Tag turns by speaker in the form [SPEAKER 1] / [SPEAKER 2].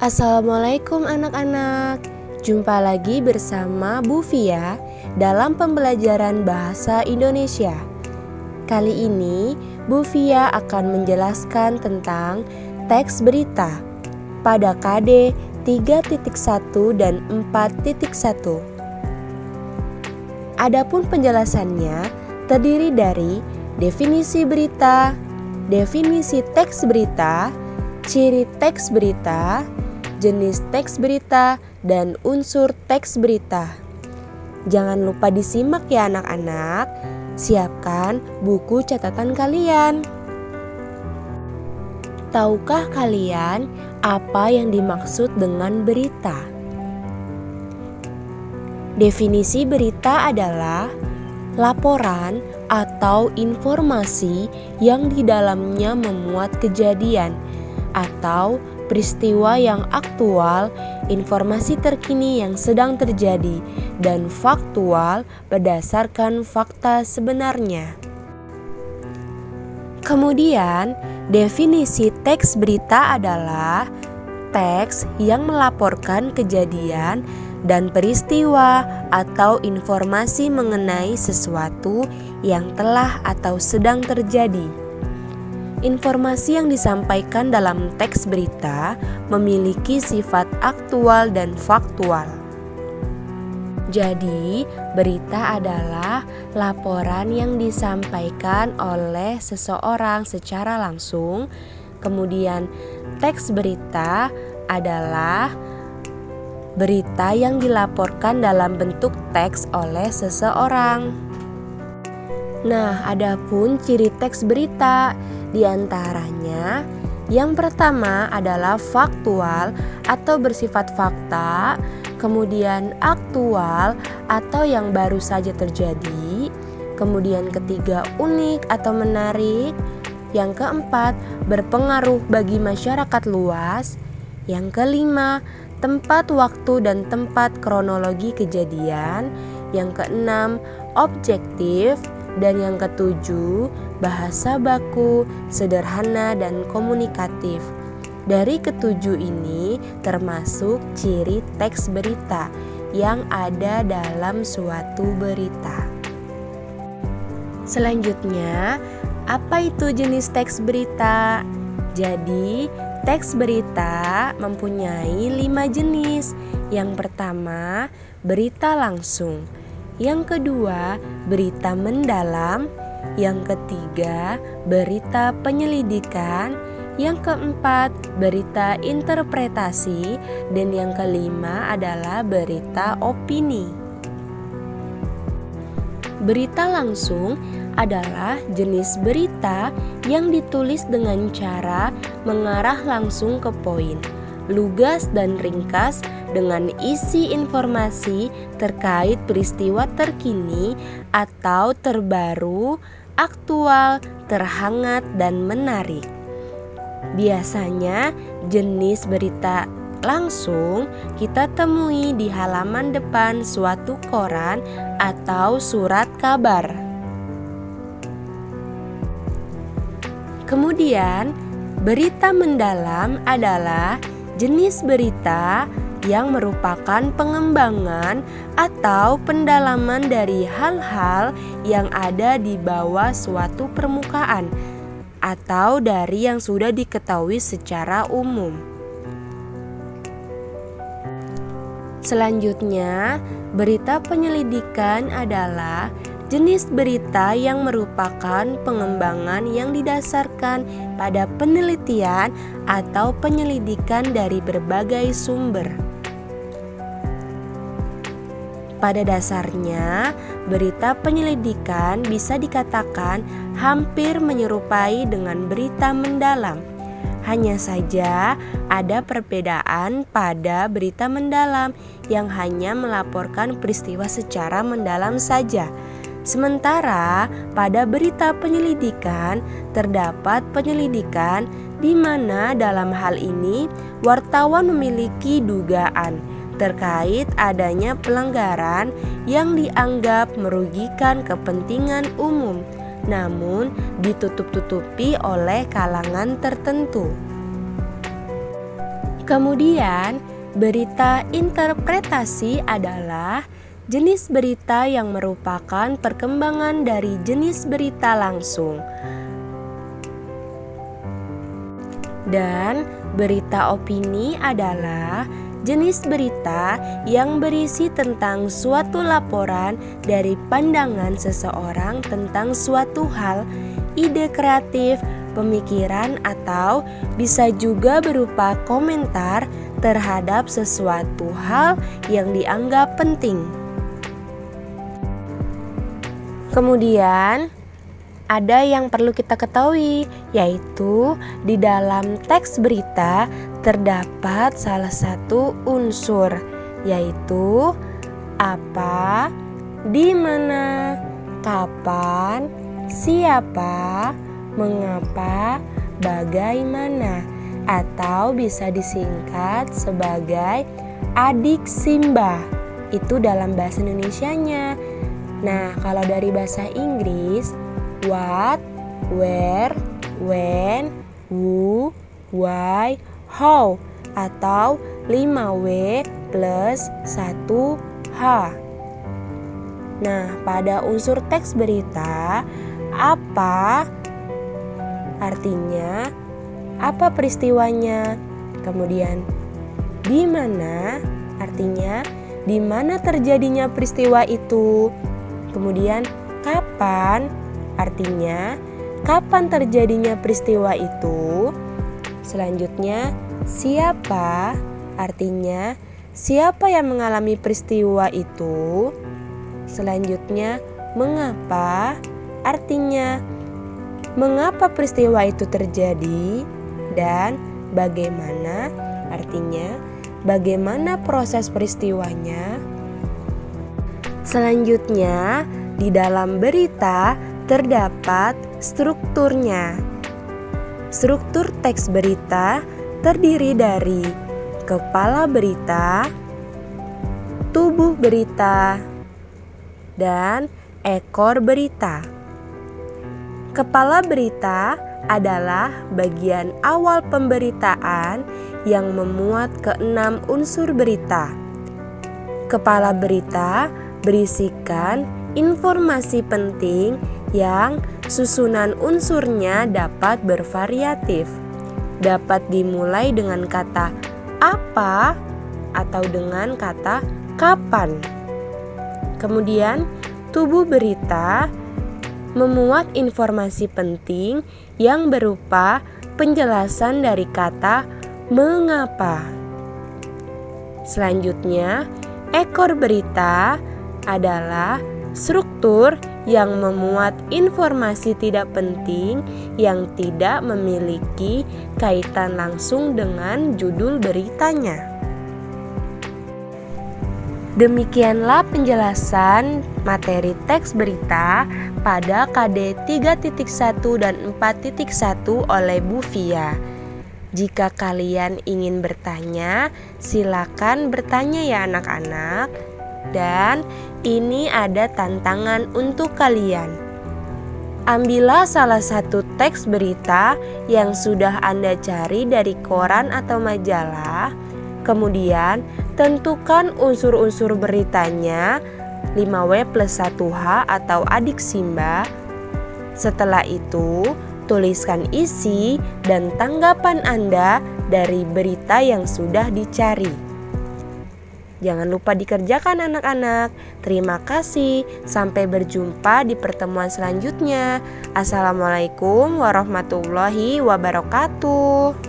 [SPEAKER 1] Assalamualaikum anak-anak. Jumpa lagi bersama Bu Fia dalam pembelajaran bahasa Indonesia. Kali ini Bu Fia akan menjelaskan tentang teks berita pada KD 3.1 dan 4.1. Adapun penjelasannya terdiri dari definisi berita, definisi teks berita, ciri teks berita, jenis teks berita, dan unsur teks berita. Jangan lupa disimak ya anak-anak. Siapkan buku catatan kalian. Tahukah kalian apa yang dimaksud dengan berita? Definisi berita adalah laporan atau informasi yang di dalamnya memuat kejadian atau peristiwa yang aktual, informasi terkini yang sedang terjadi, dan faktual berdasarkan fakta sebenarnya. Kemudian, definisi teks berita adalah teks yang melaporkan kejadian dan peristiwa atau informasi mengenai sesuatu yang telah atau sedang terjadi. Informasi yang disampaikan dalam teks berita memiliki sifat aktual dan faktual. Jadi, berita adalah laporan yang disampaikan oleh seseorang secara langsung. Kemudian, teks berita adalah berita yang dilaporkan dalam bentuk teks oleh seseorang. Nah, adapun ciri teks berita, di antaranya yang pertama adalah faktual atau bersifat fakta, kemudian aktual atau yang baru saja terjadi, kemudian ketiga unik atau menarik, yang keempat berpengaruh bagi masyarakat luas, yang kelima tempat, waktu, dan tempat kronologi kejadian, yang keenam objektif, dan yang ketujuh bahasa baku, sederhana, dan komunikatif. Dari ketujuh ini termasuk ciri teks berita yang ada dalam suatu berita. Selanjutnya, apa itu jenis teks berita? Jadi, teks berita mempunyai 5 jenis. Yang pertama, berita langsung. Yang kedua, berita mendalam. Yang ketiga, berita penyelidikan. Yang keempat, berita interpretasi. Dan yang kelima adalah berita opini. Berita langsung adalah jenis berita yang ditulis dengan cara mengarah langsung ke poin, lugas dan ringkas, dengan isi informasi terkait peristiwa terkini atau terbaru, aktual, terhangat, dan menarik. Biasanya jenis berita langsung kita temui di halaman depan suatu koran atau surat kabar. Kemudian, berita mendalam adalah jenis berita yang merupakan pengembangan atau pendalaman dari hal-hal yang ada di bawah suatu permukaan atau dari yang sudah diketahui secara umum. Selanjutnya, berita penyelidikan adalah jenis berita yang merupakan pengembangan yang didasarkan pada penelitian atau penyelidikan dari berbagai sumber. Pada dasarnya, berita penyelidikan bisa dikatakan hampir menyerupai dengan berita mendalam. Hanya saja ada perbedaan pada berita mendalam yang hanya melaporkan peristiwa secara mendalam saja. Sementara pada berita penyelidikan terdapat penyelidikan di mana dalam hal ini wartawan memiliki dugaan terkait adanya pelanggaran yang dianggap merugikan kepentingan umum, namun ditutup-tutupi oleh kalangan tertentu. Kemudian, berita interpretasi adalah jenis berita yang merupakan perkembangan dari jenis berita langsung. Dan berita opini adalah jenis berita yang berisi tentang suatu laporan dari pandangan seseorang tentang suatu hal, ide kreatif, pemikiran, atau bisa juga berupa komentar terhadap sesuatu hal yang dianggap penting. Kemudian, ada yang perlu kita ketahui, yaitu di dalam teks berita terdapat salah satu unsur, yaitu apa, di mana, kapan, siapa, mengapa, bagaimana, atau bisa disingkat sebagai adik Simba. Itu dalam bahasa Indonesianya. Nah, kalau dari bahasa Inggris, what, where, when, who, why, how, atau 5W plus 1H. Nah, pada unsur teks berita, apa artinya, apa peristiwanya, kemudian di mana artinya di mana terjadinya peristiwa itu, kemudian kapan artinya kapan terjadinya peristiwa itu, selanjutnya siapa artinya siapa yang mengalami peristiwa itu, selanjutnya mengapa artinya mengapa peristiwa itu terjadi, dan bagaimana artinya bagaimana proses peristiwanya. Selanjutnya, di dalam berita terdapat strukturnya. Struktur teks berita terdiri dari kepala berita, tubuh berita, dan ekor berita. Kepala berita adalah bagian awal pemberitaan yang memuat keenam unsur berita. Kepala berita berisikan informasi penting yang susunan unsurnya dapat bervariatif. Dapat dimulai dengan kata apa atau dengan kata kapan. Kemudian, tubuh berita memuat informasi penting yang berupa penjelasan dari kata mengapa. Selanjutnya, ekor berita adalah struktur yang memuat informasi tidak penting yang tidak memiliki kaitan langsung dengan judul beritanya. Demikianlah penjelasan materi teks berita pada KD 3.1 dan 4.1 oleh Bu Fia. Jika kalian ingin bertanya, silakan bertanya ya anak-anak. Dan ini ada tantangan untuk kalian. Ambillah salah satu teks berita yang sudah Anda cari dari koran atau majalah. Kemudian tentukan unsur-unsur beritanya 5W plus 1H atau adik Simba. Setelah itu, tuliskan isi dan tanggapan Anda dari berita yang sudah dicari. Jangan lupa dikerjakan anak-anak. Terima kasih. Sampai berjumpa di pertemuan selanjutnya. Assalamualaikum warahmatullahi wabarakatuh.